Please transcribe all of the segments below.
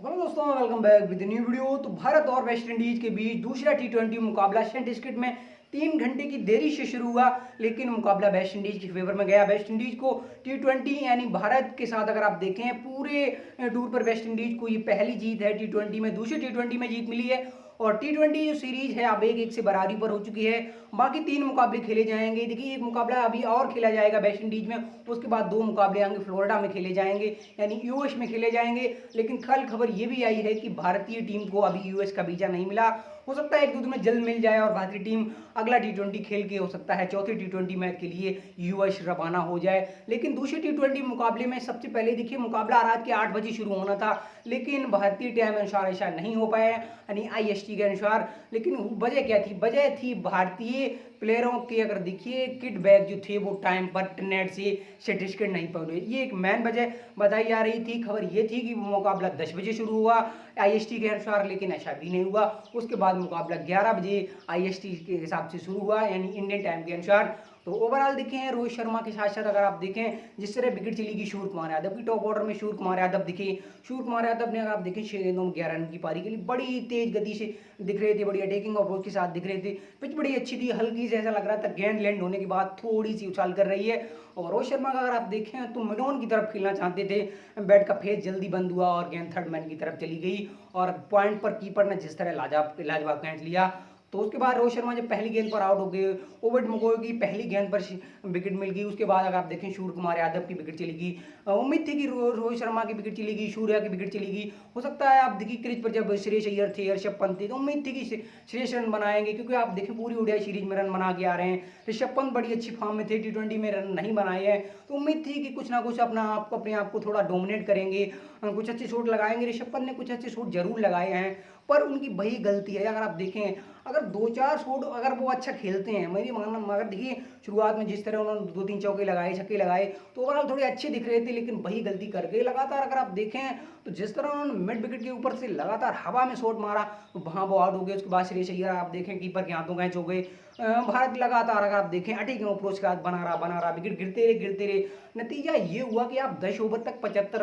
Hello दोस्तों, welcome back with new video. तो भारत और वेस्ट इंडीज के बीच दूसरा टी20 मुकाबला सेंट में 3 घंटे की देरी से शुरू हुआ, लेकिन मुकाबला वेस्ट इंडीज के फेवर में गया। वेस्ट इंडीज को टी20 यानी भारत के साथ अगर आप देखें पूरे टूर पर वेस्ट इंडीज को ये पहली जीत है टी20 में। दूसरे टी20 में जीत मिली है और टी20 जो सीरीज है अब 1-1 से बराबरी पर हो चुकी है। बाकी 3 मुकाबले खेले जाएंगे। देखिए, एक मुकाबला अभी और खेला जाएगा वेस्ट इंडीज में, उसके बाद 2 मुकाबले आएंगे फ्लोरिडा में खेले जाएंगे, यानी यूएस में खेले जाएंगे। लेकिन कल खबर ये भी आई है कि भारतीय टीम को अभी यूएस का वीजा नहीं मिला। हो सकता है 1-2 दिन में जल्द मिल जाए और भारतीय टीम अगला टी20 खेल के हो सकता है चौथे टी20 मैच के लिए यूएस रवाना हो जाए। लेकिन दूसरे टी20 मुकाबले में सबसे पहले देखिए, मुकाबला रात के 8 बजे शुरू होना था, लेकिन भारतीय टाइम अनुसार ऐसा नहीं हो पाया, यानी आईएसटी के अनुसार। लेकिन वजह क्या थी? वजह थी भारतीय प्लेयरों के, अगर देखिए किट बैग जो थे वो टाइम पर नेट से सर्टिफिकेट नहीं पहुंचे। ये एक मेन वजह बताई जा रही थी। खबर ये थी कि वो मुकाबला 10 बजे शुरू हुआ आईएसटी के अनुसार, लेकिन ऐसा भी नहीं हुआ। उसके बाद मुकाबला 11 बजे आईएसटी के हिसाब से शुरू हुआ, यानी इंडियन टाइम के अनुसार। तो ओवरऑल देखें, रोहित शर्मा के साथ साथ अगर आप देखें जिस तरह विकेट चली गई सूर्य कुमार यादव की, टॉप ऑर्डर में सूर्य कुमार यादव दिखे। सूर्य कुमार यादव ने अगर आप देखें 6 गेंदों में 11 रन की पारी के लिए बड़ी तेज गति से दिख रहे थे, बड़ी अटैकिंग अप्रोच के साथ दिख रहे थे। पिच बड़ी अच्छी थी, हल्की से ऐसा लग रहा था गेंद लैंड होने के बाद थोड़ी सी उछाल कर रही है। और रोहित शर्मा का अगर आप देखें तो मिडोन की तरफ खेलना चाहते थे, बैट का फेस जल्दी बंद हुआ और गेंद थर्ड मैन की तरफ चली गई। और पॉइंट पर कीपर ने जिस तरह लाजवाब कैच लिया, तो उसके बाद रोहित शर्मा जब पहली गेंद पर आउट हो गए, ओवर मकोई की पहली गेंद पर विकेट मिल गई। उसके बाद अगर आप देखें सूर्य कुमार यादव की विकेट चली गई। उम्मीद थी कि रोहित शर्मा की विकेट चली गई, सूर्या की विकेट चली गई। हो सकता है आप देखिए क्रीज पर जब श्रेयस अय्यर थे, ऋषभ पंत थे, तो उम्मीद थी कि श्रेयस रन बनाएंगे, क्योंकि आप देखें पूरी ओडीआई सीरीज में रन बना के आ रहे हैं। ऋषभ पंत बड़ी अच्छी फॉर्म में थे, टी20 में रन नहीं बनाए हैं, तो उम्मीद थी कि कुछ ना कुछ अपने आप को थोड़ा डोमिनेट करेंगे, कुछ अच्छे शॉट लगाएंगे। ऋषभ पंत ने कुछ अच्छे शॉट जरूर लगाए हैं, पर उनकी वही गलती है। अगर आप देखें, अगर 2-4 शॉट अगर वो अच्छा खेलते हैं, मेरी मानना, मगर देखिए शुरुआत में जिस तरह उन्होंने 2-3 चौके लगाए, छक्के लगाए, तो ओवरऑल थोड़े अच्छे दिख रहे थे, लेकिन वही गलती कर गए लगातार। अगर आप देखें तो जिस तरह उन्होंने मिड विकेट के ऊपर से लगातार हवा में शॉट मारा, तो वहाँ वो आउट हो गए। उसके बाद श्रेयस अय्यर आप देखें कीपर के हाथों कैच हो गए। भारत लगातार अगर आप देखें अटैकिंग अप्रोच का बना रहा, विकेट गिरते रहे। नतीजा ये हुआ कि आप 10 ओवर तक 75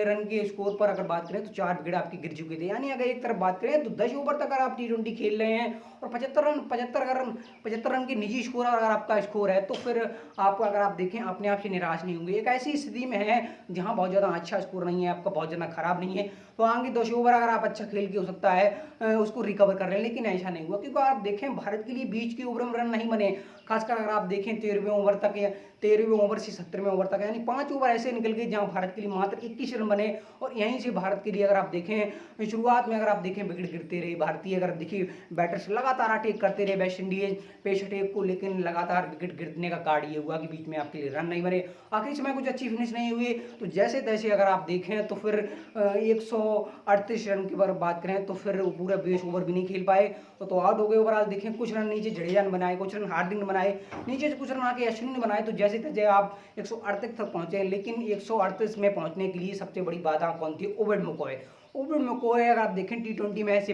रन के स्कोर पर अगर बात करें तो 4 विकेट आपके गिर चुके थे। यानी अगर एक तरफ बात करें तो 10 ओवर तक अगर आप टी20 खेल रहे हैं और 75 रन के निजी स्कोर अगर आपका स्कोर है, तो फिर आप अगर आप देखें अपने आप से निराश नहीं होंगे। एक ऐसी स्थिति में है जहां बहुत ज़्यादा अच्छा स्कोर नहीं है आपका, बहुत ज़्यादा खराब नहीं है, तो आगे 10 ओवर अगर आप अच्छा खेल के हो सकता है उसको रिकवर कर रहे हैं, लेकिन ऐसा नहीं हुआ। क्योंकि आप देखें भारत के लिए बीच के ओवर में रन नहीं बने। खासकर अगर आप देखें 13वें ओवर तक, या 13वें ओवर से 17वें ओवर तक, यानी 5 ओवर ऐसे निकल गए जहां भारत के लिए मात्र 21 रन बने। और यहीं से भारत के लिए अगर आप देखें शुरुआत में अगर आप देखें विकेट गिरते रहे भारतीय, अगर देखिए बैटर्स लगातार अटैक करते रहे वेस्ट इंडीज पेस अटैक को, लेकिन लगातार विकेट गिरने का कारण ये हुआ कि बीच में आपके लिए रन नहीं बने, आखिरी समय कुछ अच्छी फिनिश नहीं हुई। तो जैसे तैसे अगर आप देखें तो फिर 138 रन की बात करें तो फिर पूरा 20 ओवर भी नहीं खेल पाए, तो आउट हो गए। ओवरऑल देखें कुछ रन नीचे जडेजा ने बनाए, कुछ रन हार्दिक ने बनाए, नीचे से कुछ रन आके अश्विन ने बनाए। तो जैसे तैसे आप 138 तक पहुंचे, लेकिन 138 में पहुंचने के लिए सबसे बड़ी बाधा कौन थी? ओवेड मकोय। ओवेड मकोय अगर आप देखें टी20 में ऐसे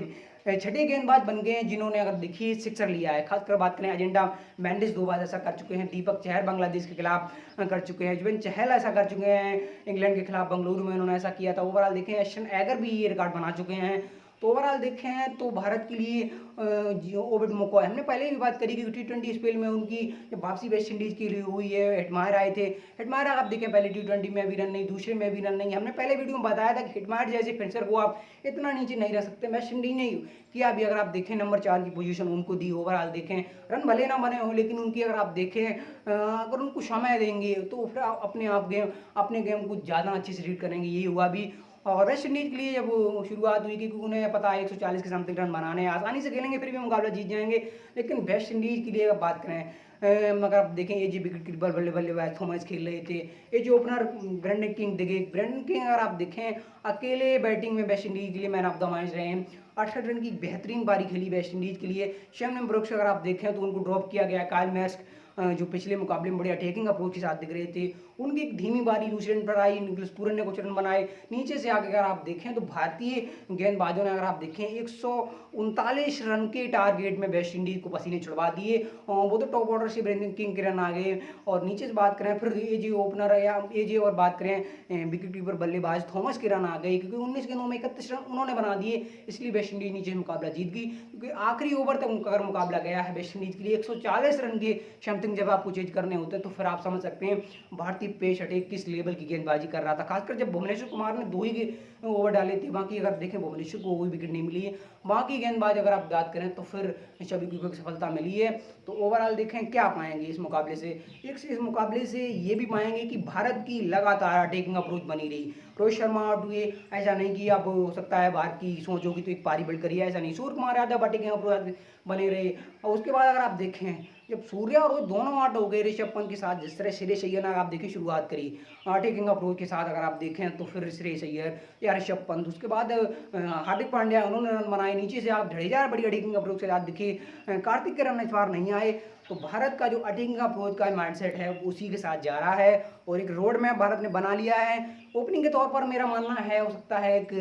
छठे गेंदबाज बन गए हैं जिन्होंने अगर देखिए सिक्सर लिया है। खासकर बात करें एजेंडा मेंडिस 2 बार ऐसा कर चुके हैं, दीपक चहर बांग्लादेश के खिलाफ कर चुके हैं, जुबेन चहल ऐसा कर चुके हैं, इंग्लैंड के खिलाफ बेंगलुरु में उन्होंने ऐसा किया था। ओवरऑल देखें एशन एगर भी ये रिकॉर्ड बना चुके हैं। तो ओवरऑल देखें तो भारत के लिए ओवेड मकोय, हमने पहले भी बात करी कि टी20 स्पेल में उनकी वापसी वेस्ट इंडीज के लिए हुई है। हेटमायर आए थे, हेटमायर आप देखें पहले टी20 में भी रन नहीं, दूसरे में भी रन नहीं। हमने पहले वीडियो में बताया था कि हेटमायर जैसे फिनिशर को आप इतना नीचे नहीं रह सकते। वेस्ट इंडीज ने किया भी, अगर आप देखें नंबर 4 की पोजीशन उनको दी। ओवरऑल देखें रन भले ना बने हो, लेकिन उनकी अगर आप देखें अगर उनको समय देंगे तो फिर अपने गेम को ज़्यादा अच्छे से रीड करेंगे। यही हुआ भी। और वेस्ट इंडीज के लिए जब शुरुआत हुई, क्योंकि उन्हें पता है 140 के समथिंग रन बनाने हैं, आसानी से खेलेंगे फिर भी मुकाबला जीत जाएंगे। लेकिन वेस्ट इंडीज के लिए अगर बात करें, मगर आप देखें ये जो विकेट कीपर बल्लेबाज थॉमस खेल रहे थे, ये जो ओपनर ब्रेंडन किंग दिखे, ब्रेंडन किंग अगर आप देखें अकेले बैटिंग में वेस्ट इंडीज के लिए मैन ऑफ द मैच रहे हैं। 68 रन की बेहतरीन पारी खेली वेस्ट इंडीज के लिए। शेन ब्रुक्स अगर आप देखें तो उनको ड्रॉप किया गया। काइल मैक्स जो पिछले मुकाबले में बड़े अटैकिंग अप्रोच के साथ दिख रहे थे, उनकी एक धीमी बारी दूसरे रन पर आई, निकोलस पूरन ने कुछ रन बनाए। नीचे से आगे अगर आप देखें तो भारतीय गेंदबाजों ने अगर आप देखें 139 रन के टारगेट में वेस्ट इंडीज को पसीने छुड़वा दिए। वो तो टॉप ऑर्डर से ब्रेंडन किंग के रन आ गए, और नीचे से बात करें फिर एजे ओपनर या एजे और बात करें विकेट कीपर बल्लेबाज थॉमस के रन आ गए, क्योंकि 19 गेंदों में 31 रन उन्होंने बना दिए, इसलिए वेस्ट इंडीज नीचे मुकाबला जीत गई। क्योंकि आखिरी ओवर तक अगर मुकाबला गया है वेस्ट इंडीज के लिए 140 रन के समथिंग जब आपको चेज करने होते हैं, तो फिर आप समझ सकते हैं भारतीय पेस अटैक किस लेवल की गेंदबाजी कर रहा था। खासकर जब भुवनेश्वर कुमार ने 2 ही ओवर डाले थे, बाकी अगर देखें भुवनेश्वर को कोई विकेट नहीं मिली है। बाकी गेंदबाज अगर आप बात करें तो फिर सभी को सफलता मिली है। तो ओवरऑल देखें क्या पाएंगे इस मुकाबले से, इस मुकाबले से ये भी पाएंगे कि भारत की लगातार अटैकिंग अप्रोच बनी रही। रोहित शर्मा आउट हुए, ऐसा नहीं कि अब हो सकता है भारत की सोच होगी तो एक पारी बिल्ड करिए, ऐसा नहीं। सूर्य कुमार यादव अटैकिंग अप्रोच बने रहे। और उसके बाद अगर आप देखें जब सूर्या और रोहित दोनों आउट हो गए ऋषभ पंत के साथ, जिस तरह श्रेयस अय्यर ने आप देखें शुरुआत करी अटैकिंग अप्रोच के साथ, अगर आप देखें तो फिर श्रेयस अय्यर या ऋषभ पंत, उसके बाद हार्दिक पांड्या उन्होंने रन बनाए। नीचे से आप जडेजा बड़ी अटैकिंग अप्रोच के साथ दिखे, कार्तिक के रन इस बार नहीं आए। तो भारत का जो अटैकिंग अप्रोच का माइंडसेट है उसी के साथ जा रहा है, और एक रोड मैप भारत ने बना लिया है। ओपनिंग के तौर पर मेरा मानना है, हो सकता है एक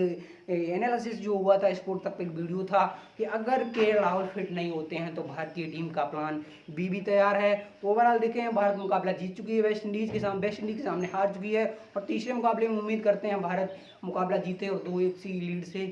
एनालिसिस जो हुआ था स्पोर्ट तक एक वीडियो था कि अगर केएल राहुल फिट नहीं होते हैं तो भारतीय टीम का प्लान बी भी तैयार है। ओवरऑल देखें भारत मुकाबला जीत चुकी है वेस्ट इंडीज के सामने हार चुकी है, और तीसरे मुकाबले में उम्मीद करते हैं भारत मुकाबला जीते और 2-1 सी लीड से